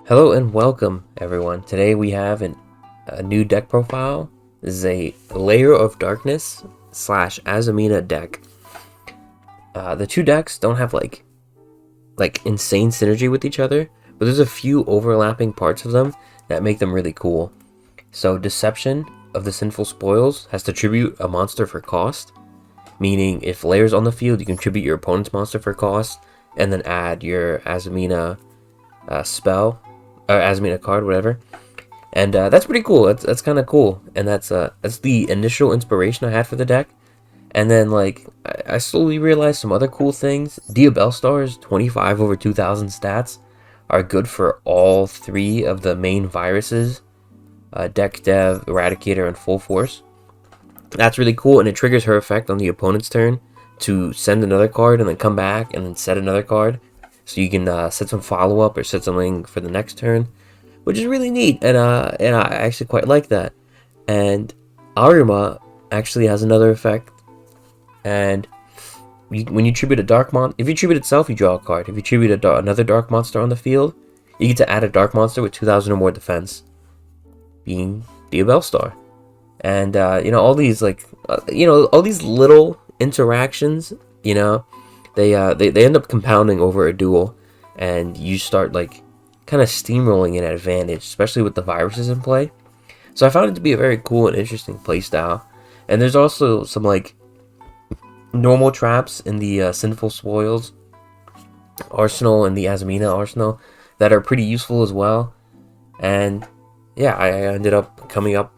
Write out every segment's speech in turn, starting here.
Hello and welcome, everyone. Today we have a new deck profile. This is a Lair of Darkness slash Azamina deck. The two decks don't have like insane synergy with each other, but there's a few overlapping parts of them that make them really cool. So Deception of the Sinful Spoils has to tribute a monster for cost, meaning if Lair's on the field, you can tribute your opponent's monster for cost, and then add your Azamina spell, or Azamina card, whatever. And that's pretty cool. That's kind of cool. And that's the initial inspiration I had for the deck. And then like I slowly realized some other cool things. Diabellstar's 25 over 2000 stats are good for all three of the main viruses: Deck, Dev, Eradicator, and Full Force. That's really cool, and it triggers her effect on the opponent's turn to send another card and then come back and then set another card. So you can set some follow-up or set something for the next turn, which is really neat, and I actually quite like that. And Ahrima actually has another effect, and when you tribute a dark monster, if you tribute itself, you draw a card. If you tribute another dark monster on the field, you get to add a dark monster with 2000 or more defense, being Diabellstar. And all these all these little interactions, they end up compounding over a duel, and you start like kind of steamrolling in at advantage, especially with the viruses in play. So I found it to be a very cool and interesting playstyle. And there's also some like normal traps in the Sinful Spoils arsenal and the Azamina arsenal that are pretty useful as well. And yeah, I ended up coming up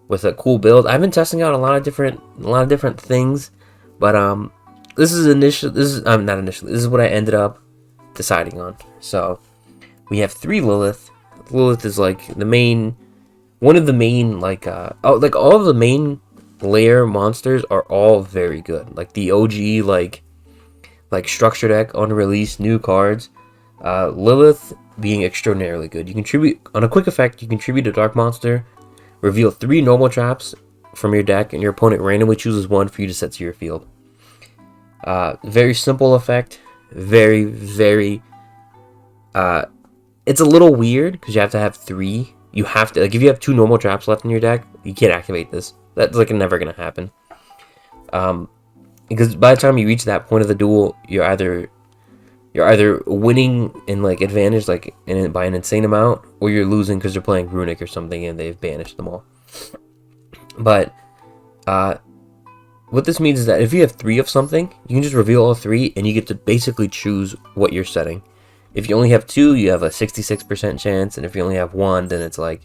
with a cool build. I've been testing out a lot of different things, but this is what I ended up deciding on. So we have 3 Lilith. Lilith is like one of the main all of the main Lair monsters are all very good. Like the OG like structure deck on release new cards. Lilith being extraordinarily good. You contribute on a quick effect. You contribute a dark monster, reveal 3 normal traps from your deck, and your opponent randomly chooses one for you to set to your field. Very simple effect. Very, very. It's a little weird because you have to have 3. You have to, like, if you have 2 normal traps left in your deck, you can't activate this. That's like never gonna happen. Because by the time you reach that point of the duel, you're either winning in like advantage, like by an insane amount, or you're losing because you're playing Runic or something and they've banished them all. But what this means is that if you have 3 of something, you can just reveal all 3, and you get to basically choose what you're setting. If you only have 2, you have a 66% chance, and if you only have 1, then it's like,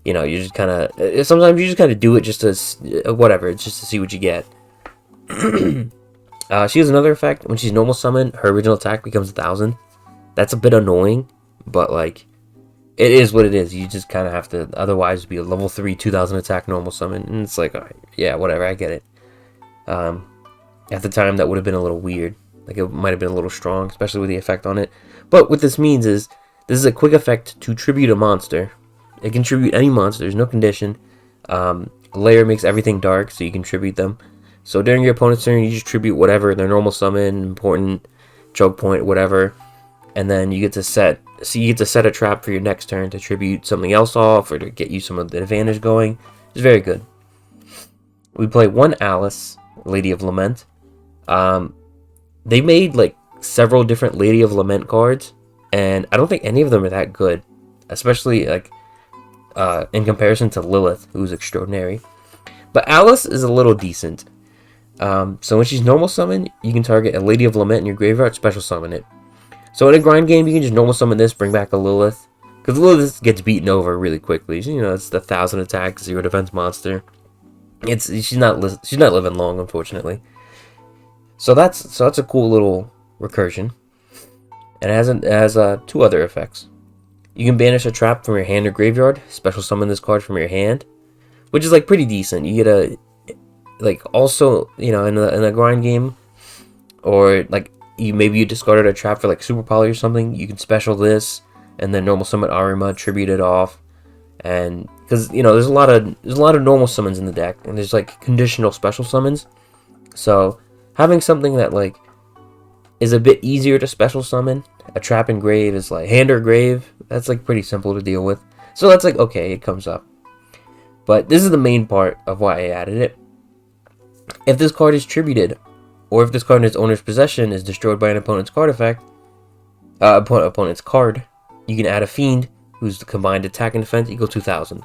you just kind of, sometimes you just kind of do it just to, whatever, it's just to see what you get. She has another effect. When she's normal summoned, her original attack becomes 1000. That's a bit annoying, but like, it is what it is. You just kind of have to, otherwise be a level 3 2000 attack normal summon, and it's like, alright, yeah, whatever, I get it. At the time, that would have been a little weird. Like, it might have been a little strong, especially with the effect on it. But what this means is, this is a quick effect to tribute a monster. It can tribute any monster, there's no condition. Lair makes everything dark, so you can tribute them. So during your opponent's turn, you just tribute whatever, their normal summon, important, choke point, whatever. And then you get to set a trap for your next turn to tribute something else off, or to get you some of the advantage going. It's very good. We play 1 Alice, Lady of Lament. They made like several different Lady of Lament cards, and I don't think any of them are that good, especially like in comparison to Lilith, who's extraordinary. But Alice is a little decent. So when she's normal summon, you can target a Lady of Lament in your graveyard, special summon it. So in a grind game, you can just normal summon this, bring back a Lilith, because Lilith gets beaten over really quickly. It's the 1000 attack, 0 defense monster. She's not living long, unfortunately. So that's a cool little recursion. And it has 2 other effects. You can banish a trap from your hand or graveyard, special summon this card from your hand, which is like pretty decent. You get also in a grind game, or like maybe you discarded a trap for like Super Poly or something, you can special this and then normal summon Ahrima, tribute it off. And because there's a lot of normal summons in the deck, and there's like conditional special summons. So having something that like is a bit easier to special summon a trap and grave is like hand or grave. That's like pretty simple to deal with. So that's like, okay, it comes up. But this is the main part of why I added it. If this card is tributed, or if this card in its owner's possession is destroyed by an opponent's card effect, opponent's card, you can add a fiend whose combined attack and defense equals 2,000.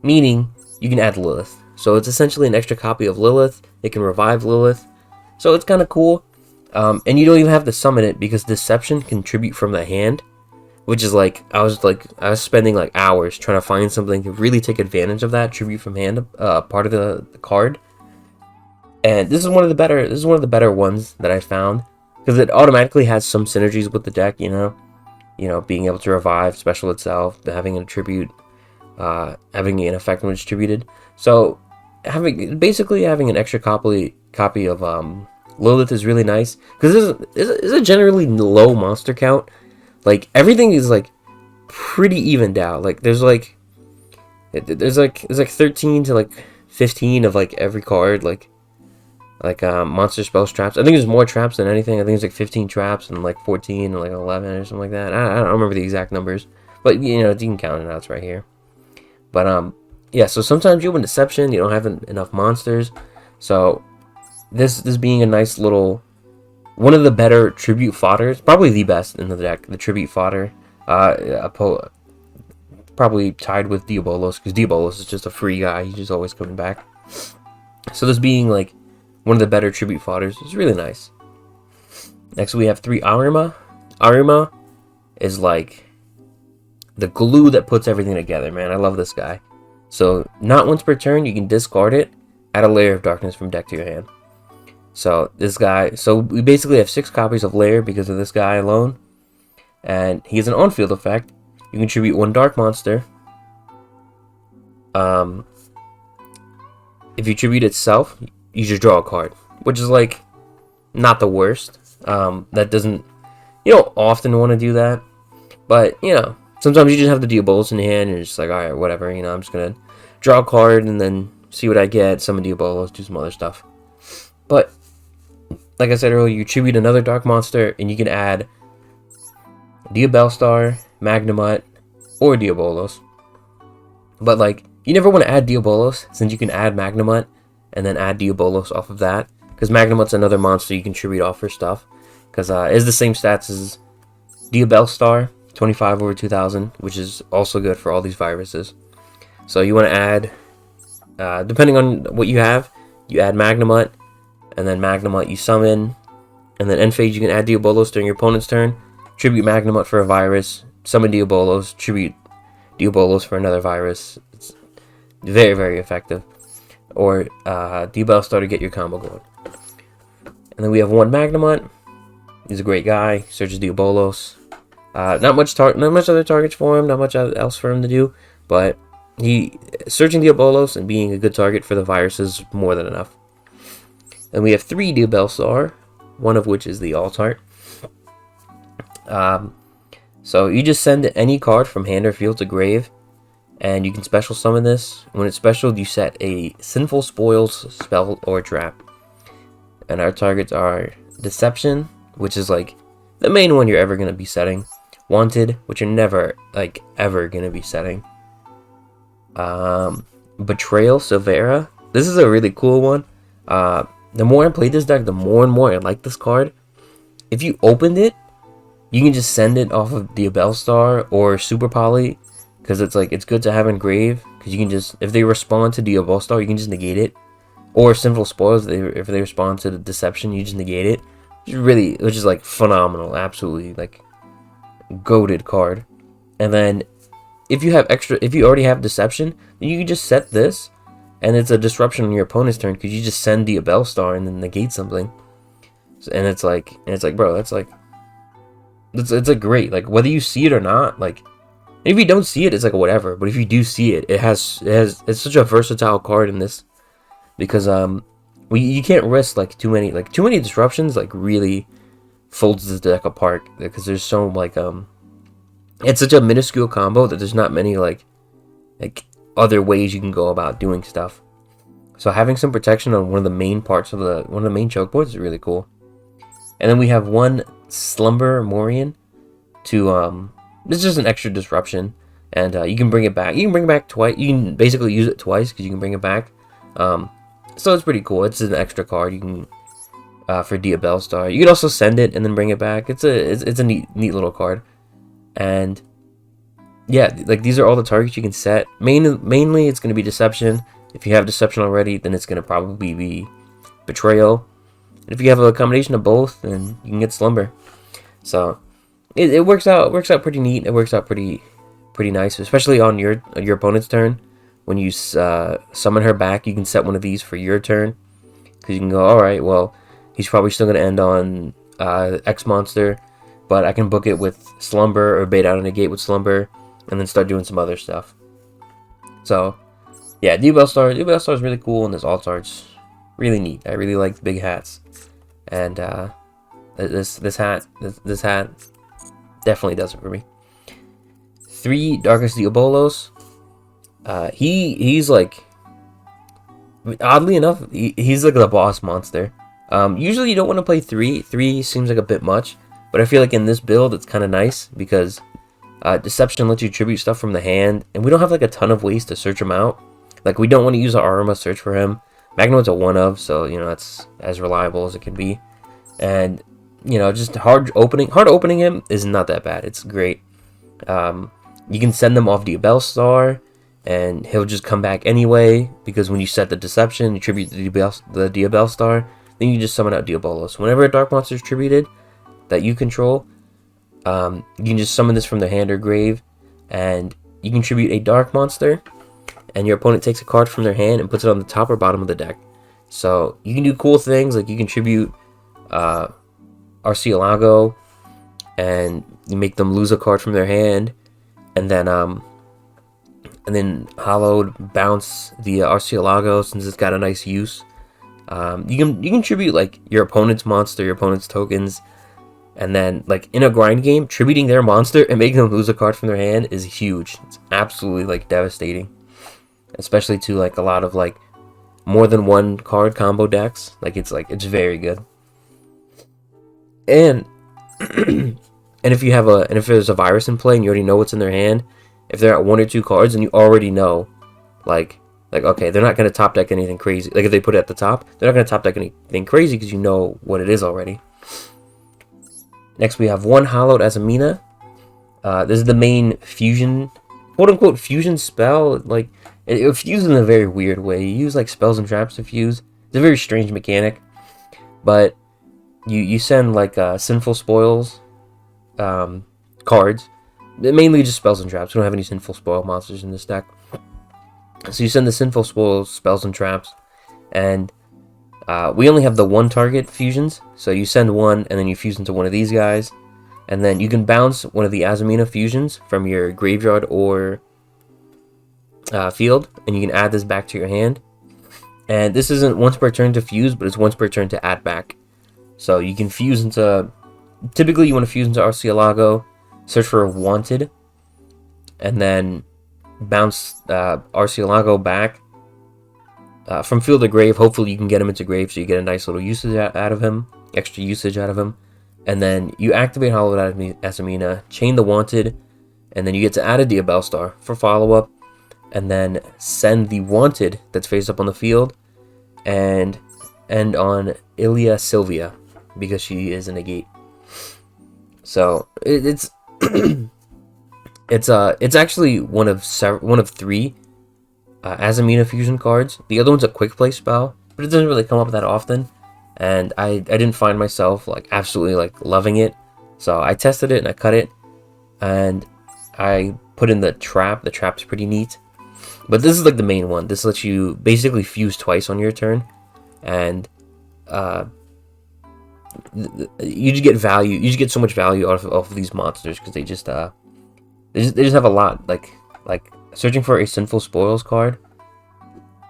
Meaning, you can add Lilith. So it's essentially an extra copy of Lilith. It can revive Lilith. So it's kind of cool. And you don't even have to summon it because Deception can tribute from the hand. Which is like, I was spending like hours trying to find something to really take advantage of that tribute from hand part of the card. And this is one of the better ones that I found. Because it automatically has some synergies with the deck, you know, being able to revive, special itself, having an attribute, having an effect when it's tributed. So basically having an extra copy of Lilith is really nice, because this is a generally low monster count. Like everything is like pretty evened out. Like there's like 13 to like 15 of like every card, like monster spells, traps. I think there's more traps than anything. I think it's like 15 traps and like 14 and like 11 or something like that. I don't remember the exact numbers, but you know, you can count it out. It's right here. But yeah. So sometimes you open Deception, you don't have enough monsters. So this being a nice little, one of the better tribute fodders, probably the best in the deck. The tribute fodder, probably tied with Diabolos, because Diabolos is just a free guy. He's just always coming back. So this being like one of the better tribute fodders is really nice. Next we have 3 Ahrima. Ahrima is like the glue that puts everything together, man. I love this guy. So not once per turn, you can discard it, add a Lair of Darkness from deck to your hand. So this guy, so we basically have 6 copies of Lair because of this guy alone. And he has an on-field effect. You can tribute 1 dark monster. If you tribute itself, you just draw a card, which is like not the worst. That doesn't, you don't often want to do that, but you know, sometimes you just have the Diabolos in your hand and you're just like, all right, whatever, you know, I'm just gonna draw a card and then see what I get, summon Diabolos, do some other stuff. But like I said earlier, you tribute another dark monster and you can add Diabellstar, Magnamut, or Diabolos. But like, you never want to add Diabolos, since you can add Magnamut and then add Diabolos off of that, because Magnamut's another monster you can tribute off for stuff, because it's the same stats as Diabellstar, 25 over 2000, which is also good for all these viruses. So you want to add, depending on what you have, you add Magnamut, and then Magnamut you summon, and then end phase you can add Diabolos during your opponent's turn, tribute Magnamut for a virus, summon Diabolos, tribute Diabolos for another virus. It's very, very effective. Or Diabellstar to get your combo going. And then we have 1 Magnamut. He's a great guy. Searches Diabolos. Not much other targets for him. Not much else for him to do. But searching Diabolos and being a good target for the virus is more than enough. And we have 3 Diabellstar, one of which is the alt-art. So you just send any card from hand or field to grave, and you can special summon this. When it's special, you set a Sinful Spoils spell or trap. And our targets are Deception, which is like the main one you're ever going to be setting. Wanted, which you're never, like, ever going to be setting. Betrayal, Silvera. This is a really cool one. The more I played this deck, the more and more I like this card. If you opened it, you can just send it off of Diabellstar or Super Poly, because it's like, it's good to have in grave, because you can just, if they respond to Diabellstar, you can just negate it. Or Sinful Spoils, if they respond to the Deception, you just negate it. Which is like phenomenal, absolutely like goated card. And then if you already have Deception, then you can just set this, and it's a disruption on your opponent's turn, because you just send Diabellstar and then negate something. And it's like, bro, that's like, it's like great. Like, whether you see it or not, like, if you don't see it, it's like whatever. But if you do see it, it's such a versatile card in this, because you can't risk like too many disruptions. Like, really folds the deck apart, because there's so like it's such a minuscule combo that there's not many like other ways you can go about doing stuff. So having some protection on one of the main parts of one of the main choke boards is really cool. And then we have one Slumber Morian to this is just an extra disruption, and you can bring it back. You can bring it back twice. You can basically use it twice because you can bring it back. So it's pretty cool. It's an extra card you can for Diabellstar. You can also send it and then bring it back. It's a neat little card, and yeah, like these are all the targets you can set. Mainly it's going to be Deception. If you have Deception already, then it's going to probably be Betrayal. And if you have a combination of both, then you can get Slumber. So it works out pretty neat. It works out pretty nice, especially on your opponent's turn. When you summon her back, you can set one of these for your turn, because you can go, all right, well, he's probably still going to end on X monster, but I can book it with Slumber or bait out a negate with Slumber, and then start doing some other stuff. So yeah, Diabellstar is really cool, and this alt art's really neat. I really like the big hats, and this hat definitely does it for me. 3 Darkest Diabolos. He's like, oddly enough, he's like the boss monster. Usually you don't want to play 3. 3 seems like a bit much, but I feel like in this build it's kind of nice because Deception lets you tribute stuff from the hand, and we don't have like a ton of ways to search him out. Like, we don't want to use our Ahrima search for him. Magnoid's a 1-of, so you know that's as reliable as it can be. And you know, just hard opening him is not that bad. It's great. You can send them off Diabellstar, and he'll just come back anyway, because when you set the Deception, you tribute the Diabellstar, then you just summon out Diabolos. Whenever a dark monster is tributed that you control, you can just summon this from their hand or grave, and you can tribute a dark monster, and your opponent takes a card from their hand and puts it on the top or bottom of the deck. So you can do cool things, like you can tribute Arcielago, and you make them lose a card from their hand, and then Hollowed bounce the Arcielago since it's got a nice use. You can tribute like your opponent's monster, your opponent's tokens, and then like in a grind game, tributing their monster and making them lose a card from their hand is huge. It's absolutely like devastating, especially to like a lot of like more than one card combo decks. It's very good. And and if there's a virus in play and you already know what's in their hand, if they're at 1 or 2 cards and you already know, like okay, they're not going to top deck anything crazy. Like if they put it at the top, they're not going to top deck anything crazy because you know what it is already. Next we have 1 Hallowed Azamina. This is the main fusion, quote unquote fusion spell. Like it fuses in a very weird way. You use like spells and traps to fuse. It's a very strange mechanic, but you send like Sinful Spoils cards. Mainly just spells and traps. We don't have any Sinful Spoil monsters in this deck. So you send the Sinful Spoils, spells, and traps. And we only have the 1 target fusions. So you send 1, and then you fuse into one of these guys. And then you can bounce one of the Azamina fusions from your graveyard or field. And you can add this back to your hand. And this isn't once per turn to fuse, but it's once per turn to add back. So you can fuse into... Typically you want to fuse into Arcielago, search for a Wanted, and then bounce Arcielago back from field to grave. Hopefully you can get him into grave so you get a nice little usage out of him, extra usage out of him. And then you activate Hollowed Azamina, chain the Wanted, and then you get to add a Diabellstar for follow-up, and then send the Wanted that's face up on the field, and end on Ilia Sylvia, because she is a negate. So it's it's actually one of 3 Azamina fusion cards. The other one's a quick play spell, but it doesn't really come up that often, and I didn't find myself like absolutely like loving it. So I tested it and I cut it, and I put in the trap. The trap's pretty neat, but this is like the main one. This lets you basically fuse twice on your turn, and you just get value. You just get so much value off of these monsters because they just have a lot. Like searching for a Sinful Spoils card,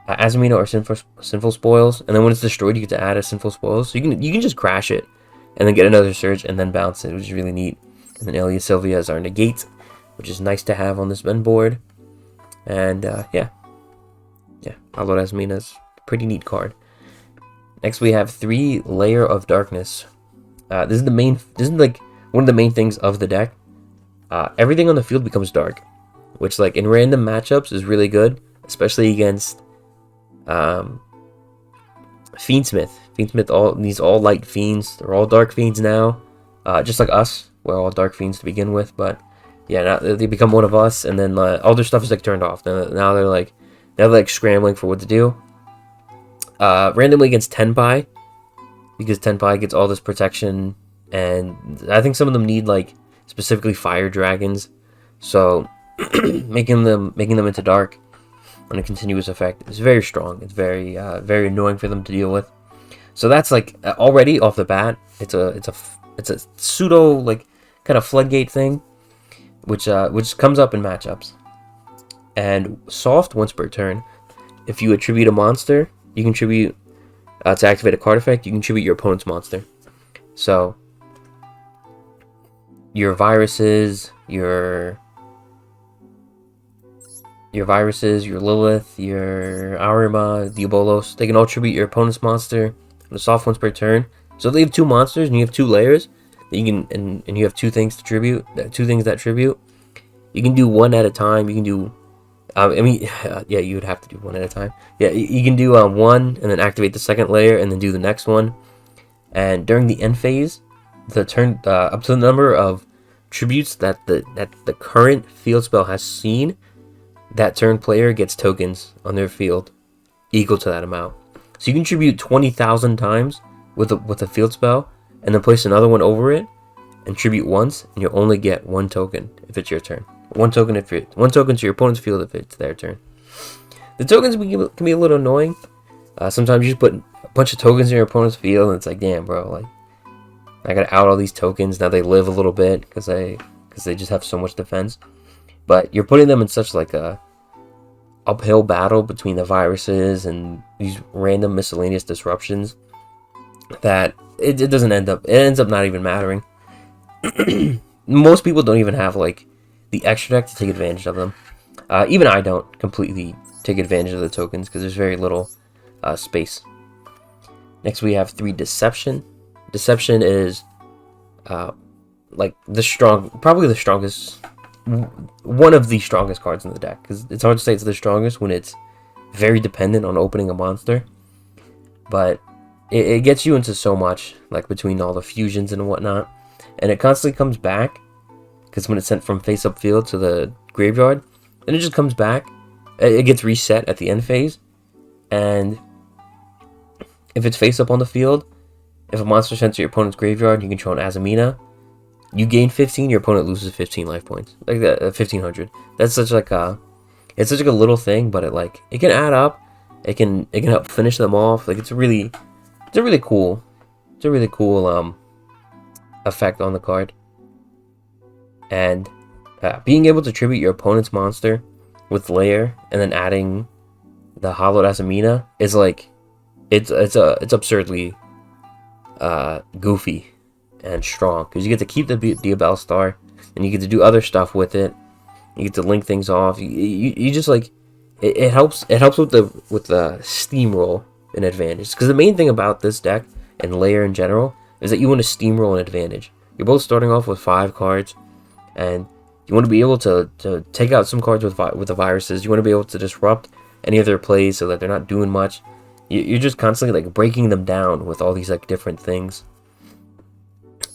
Azamina or Sinful Spoils, and then when it's destroyed, you get to add a Sinful Spoils. So you can just crash it, and then get another search, and then bounce it, which is really neat. And then Ilia Sylvia is our negate, which is nice to have on this Ben board. And yeah, Hallowed Azamina is a pretty neat card. Next we have 3 Lair of Darkness. This is like one of the main things of the deck. Everything on the field becomes dark, which like in random matchups is really good, especially against Fiendsmith. Fiendsmith, these all light fiends. They're all dark fiends now, just like us. We're all dark fiends to begin with, but yeah, now they become one of us, and then all their stuff is like turned off. Now they're like scrambling for what to do. Randomly against Tenpai, because Tenpai gets all this protection, and I think some of them need like specifically fire dragons, so making them into dark on a continuous effect is very strong. It's very very annoying for them to deal with. So that's like already off the bat, it's a pseudo like kind of floodgate thing, which comes up in matchups. And soft once per turn, if you attribute a monster, you can attribute to activate a card effect. You can attribute your opponent's monster. So your viruses, your Lilith, your Ahrima, Diabolos, they can all attribute your opponent's monster. The soft ones per turn. So if they have 2 monsters and you have 2 layers, you can and you have 2 things to tribute, 2 things that tribute. You can do 1 at a time. You can do, yeah, you would have to do 1 at a time. Yeah, you can do 1 and then activate the second layer and then do the next one. And during the end phase, the turn up to the number of tributes that the current field spell has seen, that turn player gets tokens on their field equal to that amount. So you can tribute 20,000 times with a field spell, and then place another one over it, and tribute once, and you'll only get 1 token if it's your turn. 1 token to your opponent's field if it's their turn. The tokens can be a little annoying. Sometimes you just put a bunch of tokens in your opponent's field, and it's like, damn, bro, like I gotta out all these tokens. Now they live a little bit because they just have so much defense. But you're putting them in such like a uphill battle between the viruses and these random miscellaneous disruptions that it doesn't end up. It ends up not even mattering. Most people don't even have like the extra deck to take advantage of them. Even I don't completely take advantage of the tokens because there's very little space. Next we have 3 Deception. Deception is like probably the strongest, one of the strongest cards in the deck, because it's hard to say it's the strongest when it's very dependent on opening a monster, but it gets you into so much, like between all the fusions and whatnot, and it constantly comes back, because when it's sent from face up field to the graveyard, then it just comes back. It gets reset at the end phase, and if it's face up on the field, if a monster sent to your opponent's graveyard, you control an Azamina, you gain 15, your opponent loses 15 life points. Like that, 1500. That's such like a, it's such like a little thing, but it can add up. It can help finish them off. Like it's a really cool effect on the card. And being able to tribute your opponent's monster with Lair and then adding the hollowed Azamina is like, it's absurdly goofy and strong, because you get to keep the Diabellstar and you get to do other stuff with it. You get to link things off. You just like it helps with the steamroll an advantage, because the main thing about this deck and Lair in general is that you want to steamroll an advantage. You're both starting off with 5 cards, and you want to be able to take out some cards with the viruses. You want to be able to disrupt any of their plays so that they're not doing much. You're just constantly like breaking them down with all these like different things.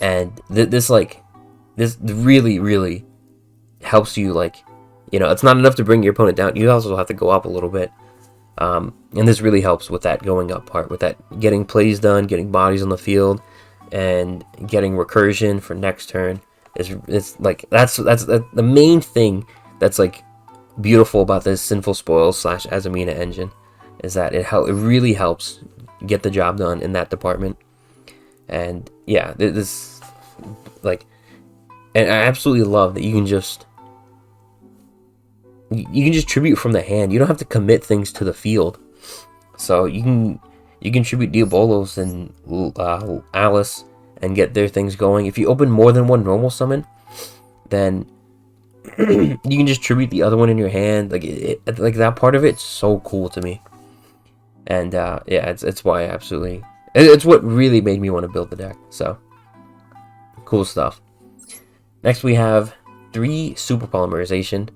And this really helps you, like, you know, it's not enough to bring your opponent down. You also have to go up a little bit. And this really helps with that going up part, with that getting plays done, getting bodies on the field, and getting recursion for next turn. It's like that's the main thing that's like beautiful about this Sinful Spoils / Azamina engine, is that it really helps get the job done in that department. And yeah, this like, and I absolutely love that you can just tribute from the hand. You don't have to commit things to the field, so you can tribute Diabolos and Alice and get their things going. If you open more than 1 normal summon, then you can just tribute the other one in your hand. Like like that part of it's so cool to me. And yeah, it's why I absolutely, it's what really made me want to build the deck. So Cool stuff. Next we have 3 super polymerization.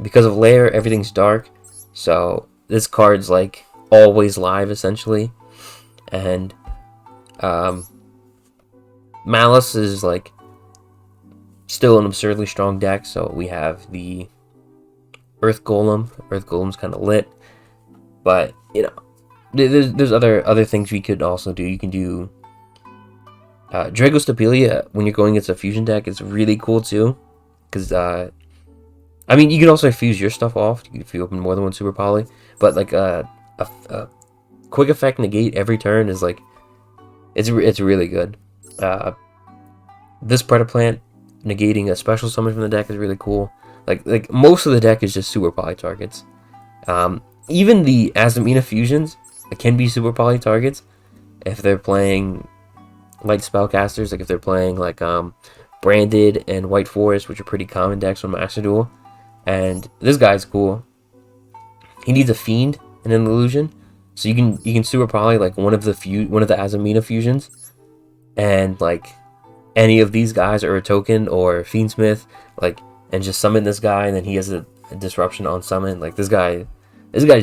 Because of Lair, everything's dark, so this card's like always live essentially. And Malice is like still an absurdly strong deck, so we have the Earth Golem. Earth Golem's kind of lit, but you know, there's other things we could also do. You can do Dragostapelia when you're going against a fusion deck. It's really cool too, because I mean, you can also fuse your stuff off if you open more than one super poly, but like a quick effect negate every turn is like it's really good. This Predaplant negating a special summon from the deck is really cool. Like most of the deck is just super poly targets. Even the Azamina fusions can be super poly targets if they're playing light spellcasters, like if they're playing like Branded and White Forest, which are pretty common decks on Master Duel. And this guy's cool. He needs a Fiend and an Illusion, so you can super poly like one of the Azamina fusions, and like any of these guys or a token or Fiendsmith, like, and just summon this guy, and then he has a disruption on summon. Like this guy's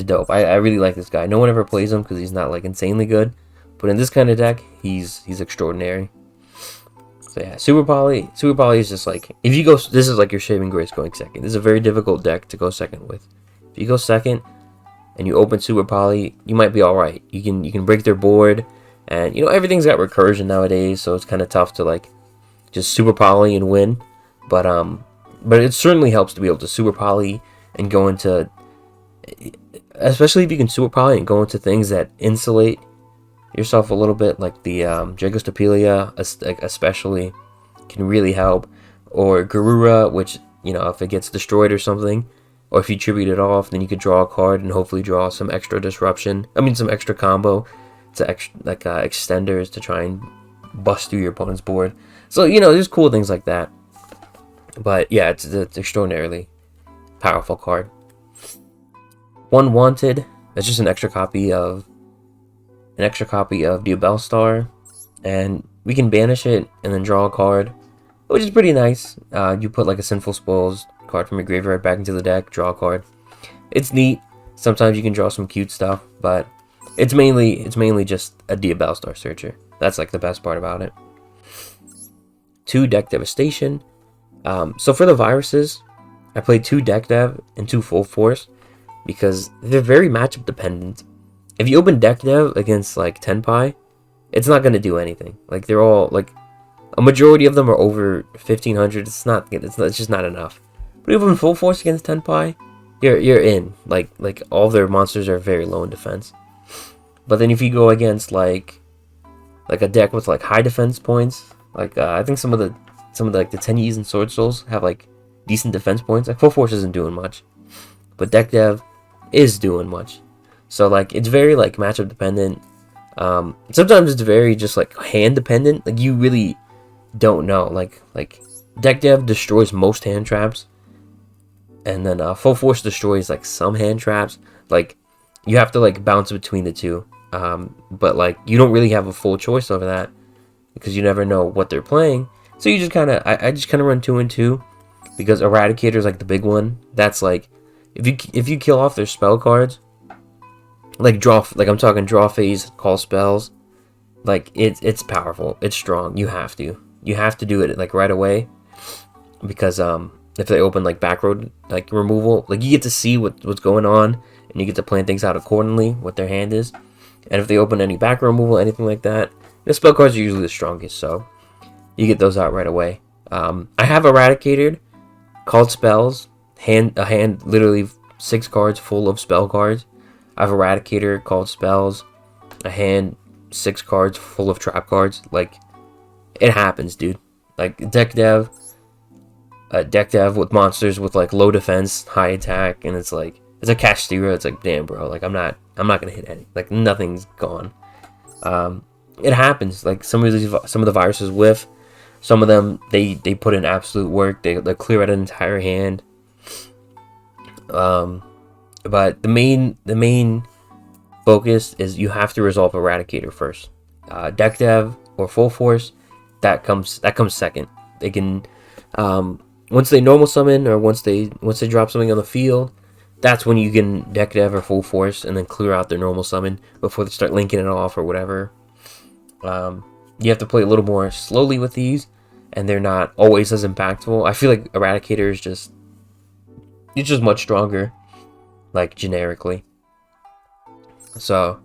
dope. I really like this guy. No one ever plays him because he's not like insanely good, but in this kind of deck, he's extraordinary. So yeah, Super Poly is just like, if you go, this is like your Shaving Grace going second. This is a very difficult deck to go second with. If you go second and you open Super Poly, you might be all right. You can break their board, and you know everything's got recursion nowadays, so it's kind of tough to like just Super Poly and win. But it certainly helps to be able to Super Poly and go into, especially if you can Super Poly and go into things that insulate yourself a little bit, like the Dragostapelia especially can really help, or Garura, which, you know, if it gets destroyed or something, or if you tribute it off, then you could draw a card and hopefully draw some extra disruption. I mean, some extra combo to extenders to try and bust through your opponent's board. So, you know, there's cool things like that. But yeah, it's extraordinarily powerful card. One Wanted, that's just an extra copy of Diabellstar, and we can banish it and then draw a card, which is pretty nice. You put like a Sinful Spoils card from your graveyard back into the deck, draw a card. It's neat. Sometimes you can draw some cute stuff, but it's mainly just a Diabellstar searcher. That's like the best part about it. 2 Deck Devastation. So for the viruses, I played 2 Deck Dev and 2 Full Force because they're very matchup dependent. If you open Deck Dev against like Tenpai, it's not gonna do anything. Like they're all like, a majority of them are over 1500. It's just not enough. But if you open Full Force against Tenpai, you're in. Like all their monsters are very low in defense. But then if you go against like a deck with like high defense points, like I think some of the like the Tenyis and Sword Souls have like decent defense points. Like Full Force isn't doing much, but Deck Dev is doing much. So like it's very like matchup dependent. Sometimes it's very just like hand dependent. Like you really don't know. Like Deck Dev destroys most hand traps, and then Full Force destroys like some hand traps. Like you have to like bounce between the two. But like you don't really have a full choice over that because you never know what they're playing. So you just kind of I just kind of run 2 and 2 because Eradicator is like the big one. That's like if you kill off their spell cards, like I'm talking draw phase, call spells, like it's powerful, it's strong. You have to do it like right away because if they open like back road like removal, like you get to see what's going on and you get to plan things out accordingly what their hand is. And if they open any back row removal, anything like that, the spell cards are usually the strongest, so you get those out right away. I have Eradicated, called spells, a hand literally 6 cards full of spell cards. I have Eradicator, called spells, a hand 6 cards full of trap cards. Like, it happens, dude. Like, deck dev with monsters with like low defense, high attack, and it's like it's a Castira. It's like, damn, bro. Like I'm not gonna hit any. Like nothing's gone. It happens. Like some of the viruses whiff. Some of them they put in absolute work. They clear out an entire hand. But the main focus is you have to resolve Eradicator first. Deck Dev or Full Force, that comes second. They can once they normal summon, or once they drop something on the field, that's when you can deck dev or full force and then clear out their normal summon before they start linking it off or whatever. You have to play a little more slowly with these, and they're not always as impactful. I feel like Eradicator is just much stronger, like generically. So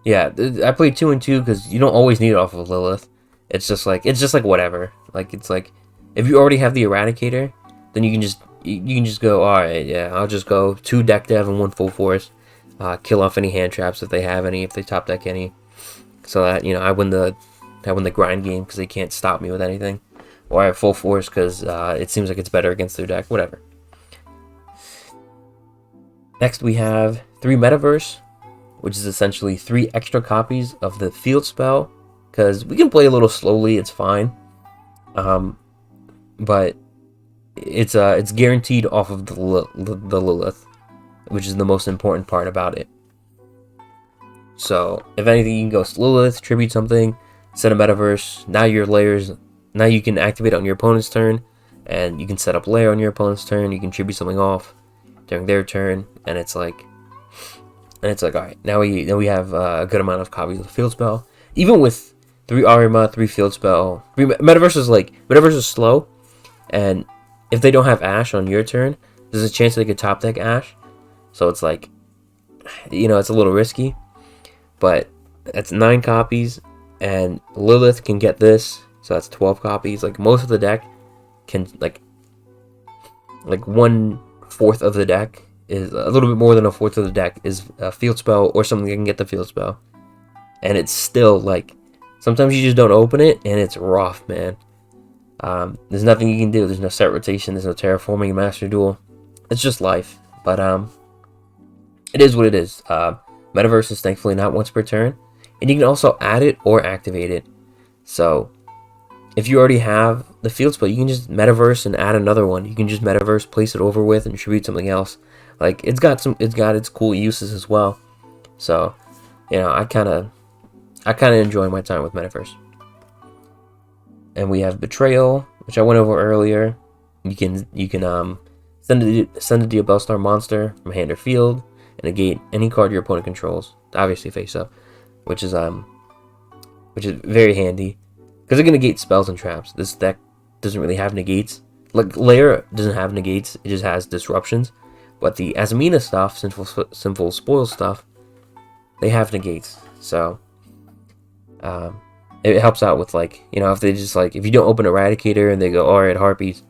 yeah, I played 2 and 2 because you don't always need it off of Lilith. It's just like whatever. Like, it's like if you already have the Eradicator, then you can just go, all right, yeah, I'll just go 2 deck dev and 1 full force, kill off any hand traps if they have any, if they top deck any, so that, you know, I win the grind game because they can't stop me with anything, or I have full force because it seems like it's better against their deck, whatever. Next we have 3 Metaverse, which is essentially 3 extra copies of the field spell, because we can play a little slowly, it's fine, but it's guaranteed off of the Lilith, which is the most important part about it. So if anything, you can go Lilith, tribute something, set a Metaverse. Now your Lairs, now you can activate it on your opponent's turn, and you can set up Lair on your opponent's turn. You can tribute something off during their turn, and it's like, all right, now we have a good amount of copies of the field spell. Even with 3 Ahrima, 3 field spell, 3 Metaverse is slow, and if they don't have Ash on your turn, there's a chance they could top deck Ash. So it's like, you know, it's a little risky. But that's 9 copies, and Lilith can get this, so that's 12 copies. Like, most of the deck can, like 1/4 of the deck is, a little bit more than 1/4 of the deck is a field spell or something that can get the field spell. And it's still, like, sometimes you just don't open it, and it's rough, man. There's nothing you can do. There's no set rotation. There's no terraforming Master Duel. It's just life. But it is what it is. Metaverse is thankfully not once per turn, and you can also add it or activate it. So if you already have the field spell, you can just Metaverse and add another one. You can just Metaverse, place it over with, and tribute something else. Like, it's got its cool uses as well. So, you know, I kind of enjoy my time with Metaverse. And we have Betrayal, which I went over earlier. You can send a Diabellstar monster from hand or field and negate any card your opponent controls, obviously face up, which is very handy because it can negate spells and traps. This deck doesn't really have negates. Like, Lair doesn't have negates; it just has disruptions. But the Azamina stuff, Sinful spoil stuff, they have negates. So it helps out with, like, you know, if they just, like, if you don't open Eradicator and they go, all right, Harpies,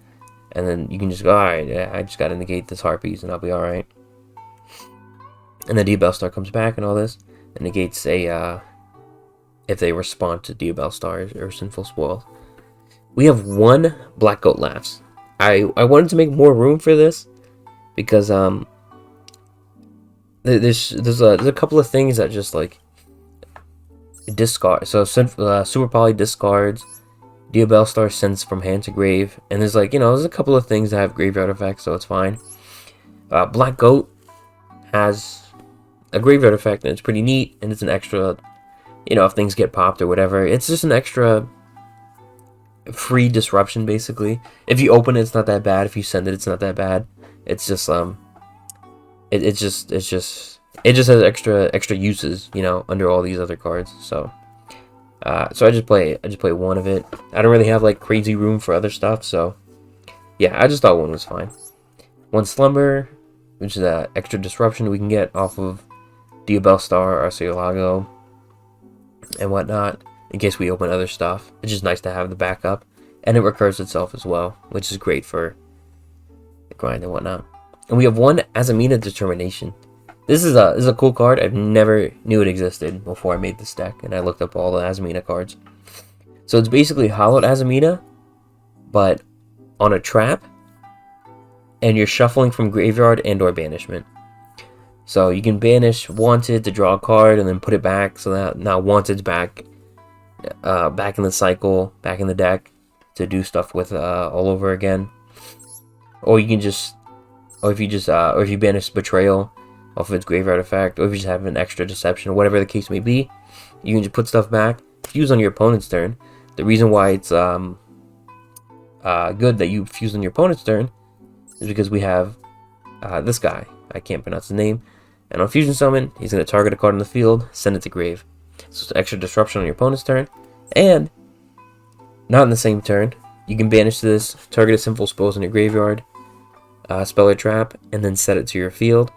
and then you can just go, all right, yeah, I just got to negate this Harpies and I'll be all right. And then Diabellstar comes back and all this, and negates if they respond to Diabellstar or Sinful spoil. We have 1 Black Goat Laughs. I wanted to make more room for this because there's a couple of things that just, like, discard. So Super Poly discards, Diabellstar sends from hand to grave, and there's, like, you know, there's a couple of things that have graveyard effects, so it's fine. Black Goat has a graveyard effect, and it's pretty neat, and it's an extra, you know, if things get popped or whatever, it's just an extra free disruption, basically. If you open it, it's not that bad. If you send it, it's not that bad. It's just it just has extra uses, you know, under all these other cards. So so I just play 1 of it. I don't really have, like, crazy room for other stuff, so yeah, I just thought 1 was fine. 1 Slumber, which is an extra disruption we can get off of Diabellstar, Arceolago, and whatnot, in case we open other stuff. It's just nice to have the backup, and it recurs itself as well, which is great for the grind and whatnot. And we have 1 Azamina Determination. This is a cool card. I've never knew it existed before I made this deck, and I looked up all the Azamina cards. So it's basically Hollowed Azamina, but on a trap, and you're shuffling from graveyard and or banishment. So you can banish Wanted to draw a card and then put it back, so that now Wanted's back in the cycle, back in the deck to do stuff with all over again. Or you can just, or if you banish Betrayal off of its graveyard effect, or if you just have an extra Deception, or whatever the case may be, you can just put stuff back, use on your opponent's turn. The reason why it's good that you fuse on your opponent's turn is because we have this guy. I can't pronounce the name. And on Fusion Summon, he's going to target a card in the field, send it to grave. So it's extra disruption on your opponent's turn. And, not in the same turn, you can banish this, target a Sinful spells in your graveyard, spell or trap, and then set it to your field.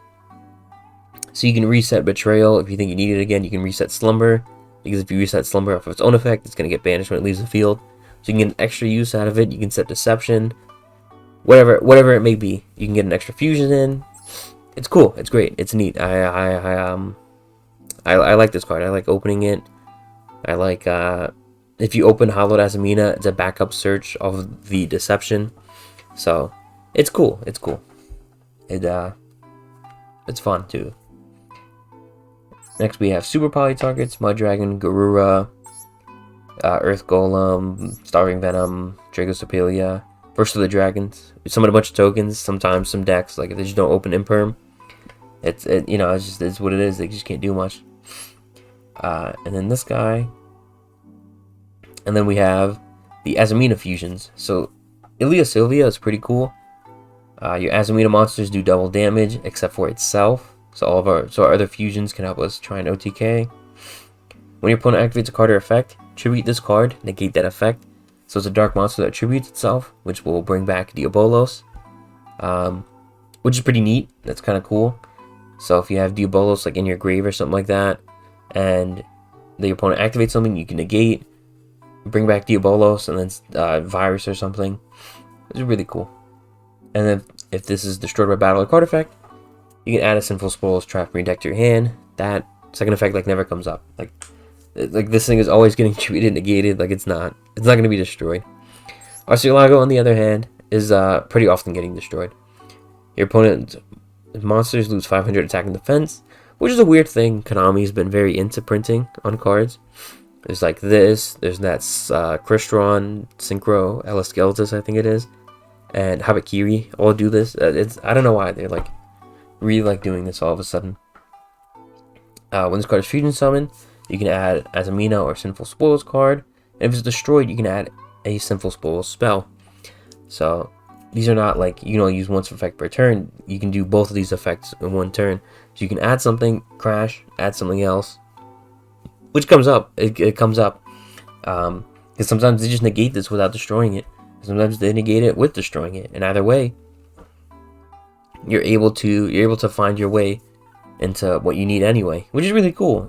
So you can reset Betrayal if you think you need it again. You can reset Slumber, because if you reset Slumber off of its own effect, it's going to get banished when it leaves the field. So you can get an extra use out of it. You can set Deception, whatever it may be. You can get an extra fusion in. It's cool. It's great. It's neat. I like this card. I like opening it. I like if you open Hallowed Azamina, it's a backup search of the Deception. So it's cool. It's cool. It's fun too. Next we have Super Poly targets: Mud Dragon, Garura, Earth Golem, Starving Venom, Dragostopelia. First of the Dragons. Summon a bunch of tokens. Sometimes some decks, like if they just don't open Imperm, it's what it is. They just can't do much. And then this guy. And then we have the Azamina fusions. So Ilia Sylvia is pretty cool. Your Azamina monsters do double damage except for itself. So our other fusions can help us try and OTK. When your opponent activates a card or effect, tribute this card, negate that effect. So it's a dark monster that tributes itself, which will bring back Diabollos, which is pretty neat. That's kind of cool. So if you have Diabollos like in your grave or something like that, and the opponent activates something, you can negate, bring back Diabollos, and then virus or something. It's really cool. And then if this is destroyed by battle or card effect, you can add a Sinful Spoils trap from your deck to your hand. That second effect like never comes up. Like this thing is always getting treated, negated. Like it's not going to be destroyed. Arcilago, on the other hand, is pretty often getting destroyed. Your opponent's monsters lose 500 attack and defense, which is a weird thing. Konami's been very into printing on cards. There's like this. There's that Crystron, Synchro, Elaskeltis, I think it is, and Habakiri all do this. I don't know why they're like really like doing this all of a sudden. When this card is fusion summoned, you can add Azamina or Sinful Spoils card. And if it's destroyed, you can add a Sinful Spoils spell. So these are not like you can only use once effect per turn. You can do both of these effects in one turn. So you can add something, crash, add something else, which comes up. It comes up because sometimes they just negate this without destroying it. Sometimes they negate it with destroying it. And either way, you're able to find your way into what you need anyway, which is really cool.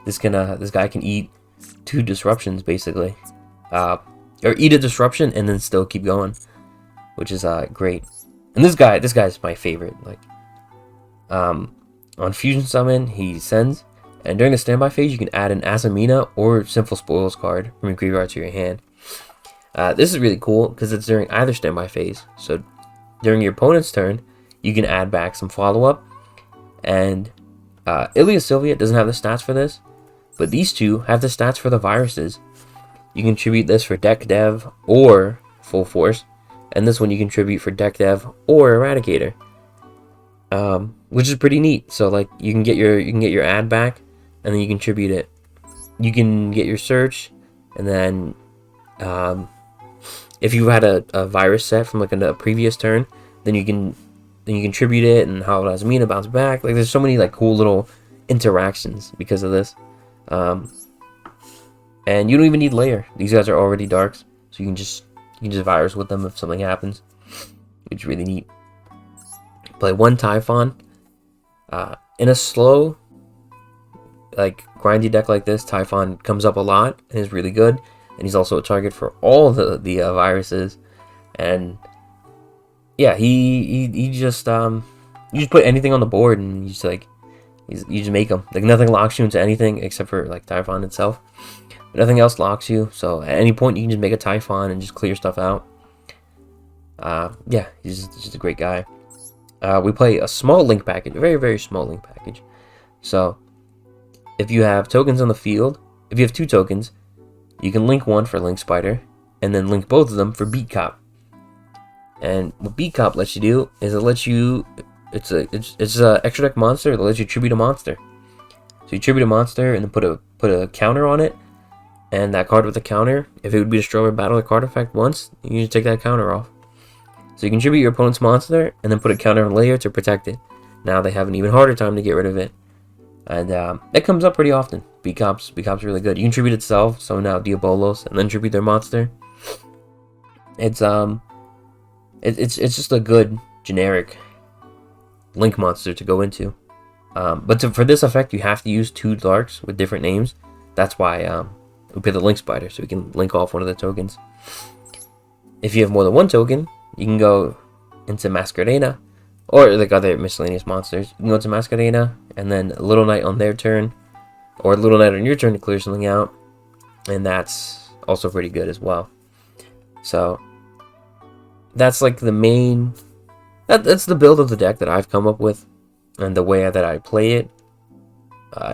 This guy can eat 2 disruptions basically, or eat a disruption and then still keep going, which is great. And this guy's my favorite. Like on fusion summon, he sends, and during the standby phase, you can add an Azamina or Sinful Spoils card from your graveyard to your hand. This is really cool because it's during either standby phase. So during your opponent's turn, you can add back some follow-up. And Ilia Sylvia doesn't have the stats for this, but these two have the stats for the viruses. You can tribute this for deck dev or full force, and this one you can tribute for deck dev or eradicator, which is pretty neat. So like you can get your ad back, and then you can tribute it. You can get your search, and then if you had a virus set from like a previous turn, then you can tribute it, and how Azamina bounce back. Like there's so many like cool little interactions because of this. And you don't even need Lair. These guys are already darks, so you can just virus with them if something happens, which is really neat. Play 1 Typhon. In a slow, like grindy deck like this, Typhon comes up a lot and is really good. And he's also a target for all the viruses. And yeah, he just you just put anything on the board and you just make them. Like nothing locks you into anything except for like Typhon itself. Nothing else locks you. So at any point you can just make a Typhon and just clear stuff out. Yeah, he's just a great guy. We play a small link package, a very, very small link package. So if you have tokens on the field, if you have 2 tokens, you can link one for Link Spider, and then link both of them for Beat Cop. And what Beat Cop lets you do is it lets you, it's a extra deck monster that lets you tribute a monster. So you tribute a monster and then put a counter on it, and that card with the counter, if it would be destroyed by battle or card effect once, you can just take that counter off. So you contribute your opponent's monster, and then put a counter on Lair to protect it. Now they have an even harder time to get rid of it. And it comes up pretty often. B-Comp's really good. You can tribute itself, so now Diabollos, and then tribute their monster. It's just a good generic link monster to go into. But for this effect, you have to use 2 darks with different names. That's why we put the link spider, so we can link off one of the tokens. If you have more than 1 token, you can go into Masquerena, or like other miscellaneous monsters. You can go to Masquerena, and then Little Knight on their turn, or Little Knight on your turn to clear something out, and that's also pretty good as well. So that's like the main, that's the build of the deck that I've come up with, and the way that I play it,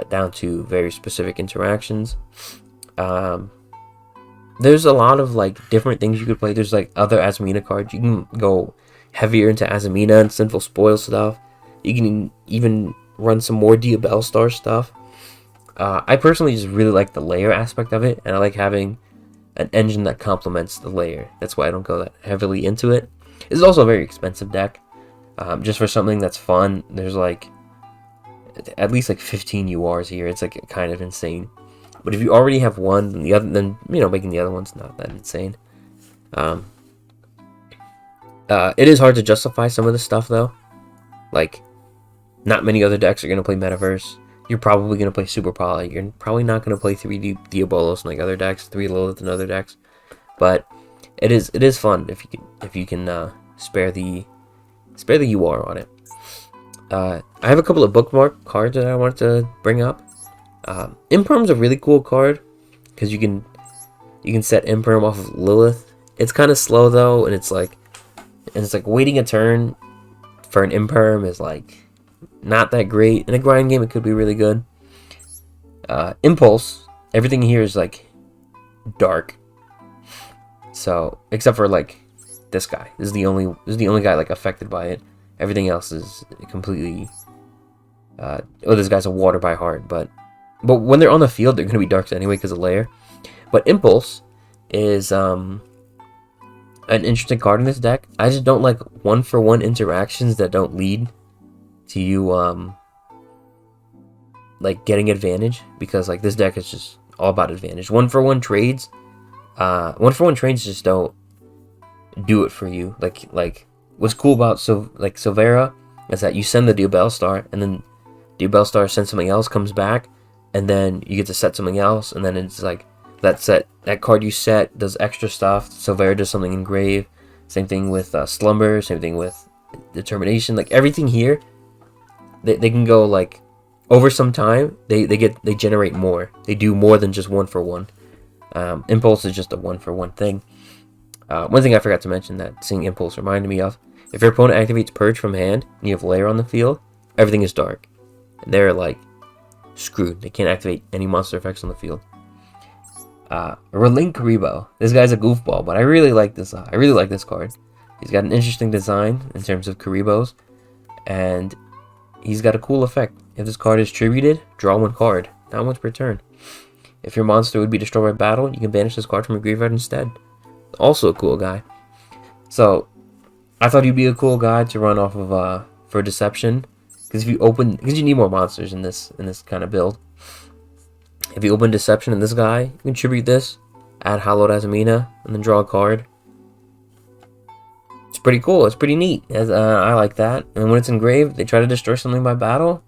down to very specific interactions. There's a lot of like different things you could play. There's like other Azamina cards. You can go heavier into Azamina and Sinful spoil stuff. You can even run some more Diabellstar stuff. I personally just really like the Lair aspect of it, and I like having an engine that complements the Lair. That's why I don't go that heavily into it. It's also a very expensive deck. Just for something that's fun, there's like at least like 15 URs here. It's like kind of insane. But if you already have one, then you know, making the other one's not that insane. It is hard to justify some of this stuff though. Like, not many other decks are gonna play Metaverse. You're probably gonna play Super Poly. You're probably not gonna play 3D Diabolos like other decks, 3 Lilith and other decks. But it is fun if you can spare the UR on it. I have a couple of bookmark cards that I wanted to bring up. Imperm's a really cool card because you can set Imperm off of Lilith. It's kind of slow though, and it's like waiting a turn for an Imperm is like not that great. In a grind game, it could be really good. Impulse, everything here is like dark. So except for like this guy, this is the only guy like affected by it. Everything else is completely. This guy's a water by heart, but when they're on the field, they're gonna be darks anyway because of Lair. But Impulse is an interesting card in this deck. I just don't like 1-for-1 interactions that don't lead to you like getting advantage, because like this deck is just all about advantage. 1-for-1 trades, 1-for-1 trades just don't do it for you. Like what's cool about Silvera is that you send the Diabellstar, and then Diabellstar sends something else, comes back, and then you get to set something else, and then it's like that card you set does extra stuff. Silvera does something engrave. Same thing with Slumber. Same thing with Determination. Like everything here, they can go like over some time. They generate more. They do more than just 1-for-1. Impulse is just a 1-for-1 thing. One thing I forgot to mention that seeing Impulse reminded me of: if your opponent activates Purge from hand and you have Lair on the field, everything is dark, and they're like screwed. They can't activate any monster effects on the field. Relink Karibo. This guy's a goofball, but I really like this. I really like this card. He's got an interesting design in terms of Karibos, and he's got a cool effect. If this card is tributed, draw 1 card, not once per turn. If your monster would be destroyed by battle, you can banish this card from your graveyard instead. Also a cool guy. So I thought he'd be a cool guy to run off of for Deception, because you need more monsters in this kind of build. If you open Deception in this guy, you can tribute this, add Hallowed Azamina, and then draw a card. It's pretty cool. It's pretty neat. I like that. And when it's engraved, they try to destroy something by battle.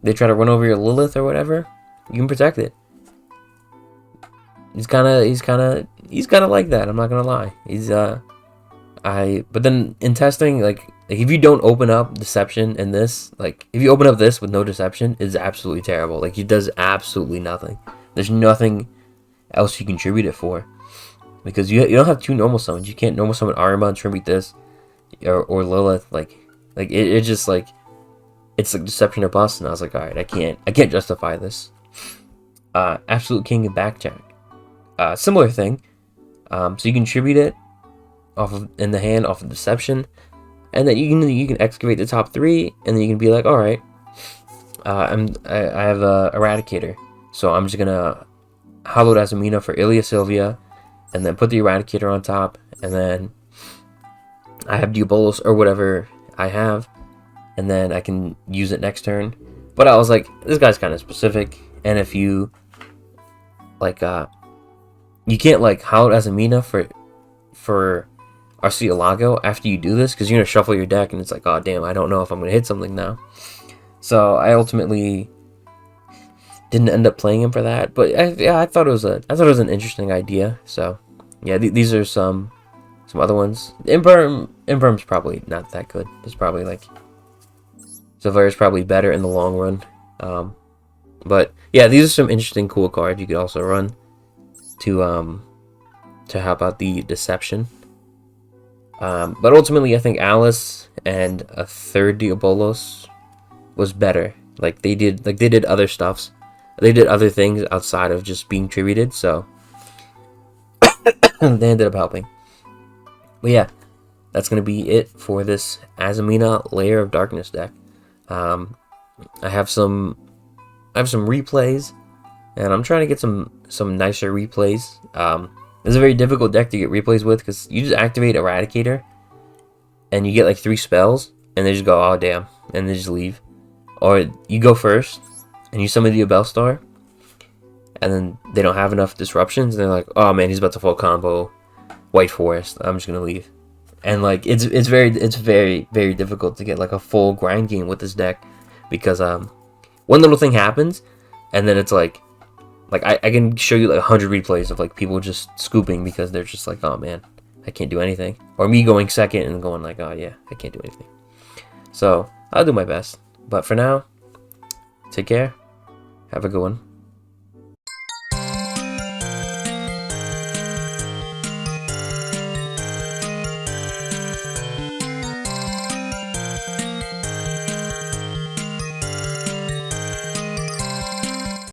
They try to run over your Lilith or whatever. You can protect it. He's kind of like that. I'm not gonna lie. But then in testing, like if you don't open up Deception in this, like if you open up this with no Deception, it's absolutely terrible. Like it does absolutely nothing. There's nothing else you contribute it for, because you don't have 2 normal summons. You can't normal summon Ahrima and tribute this, or Lilith. Like it just like it's like Deception or bust. And I was like, all right, I can't justify this. Absolute King and Backjack. Similar thing. So you can tribute it in the hand off of Deception, and then you can excavate the top 3, and then you can be like, all right, I have a Eradicator, so I'm just gonna Hallowed Azamina for Ilia Sylvia, and then put the Eradicator on top, and then I have Diabolos or whatever I have, and then I can use it next turn. But I was like, this guy's kind of specific, and if you like, you can't like Hallowed Azamina for Arceolago after you do this, because you're gonna shuffle your deck, and it's like, oh damn, I don't know if I'm gonna hit something now. So I ultimately didn't end up playing him for that, but I thought it was an interesting idea. So yeah, these are some other ones. Imperm's probably not that good. It's probably like Silvera's probably better in the long run. But yeah, these are some interesting cool cards you could also run to help out the deception. But ultimately, I think Alice and a third Diabolos was better. Like they did other stuffs. They did other things outside of just being tributed, so they ended up helping. But yeah, that's gonna be it for this Azamina Lair of Darkness deck. I have some replays, and I'm trying to get some nicer replays. It's a very difficult deck to get replays with, because you just activate Eradicator, and you get like 3 spells, and they just go, oh damn, and they just leave. Or you go first, and you summon the Diabellstar, and then they don't have enough disruptions, and they're like, oh man, he's about to full combo White Forest, I'm just gonna leave. And like it's very difficult to get like a full grind game with this deck, because one little thing happens, and then it's like I can show you like 100 replays of like people just scooping because they're just like, oh man, I can't do anything. Or me going second and going like, oh yeah, I can't do anything. So I'll do my best. But for now, take care. Have a good one.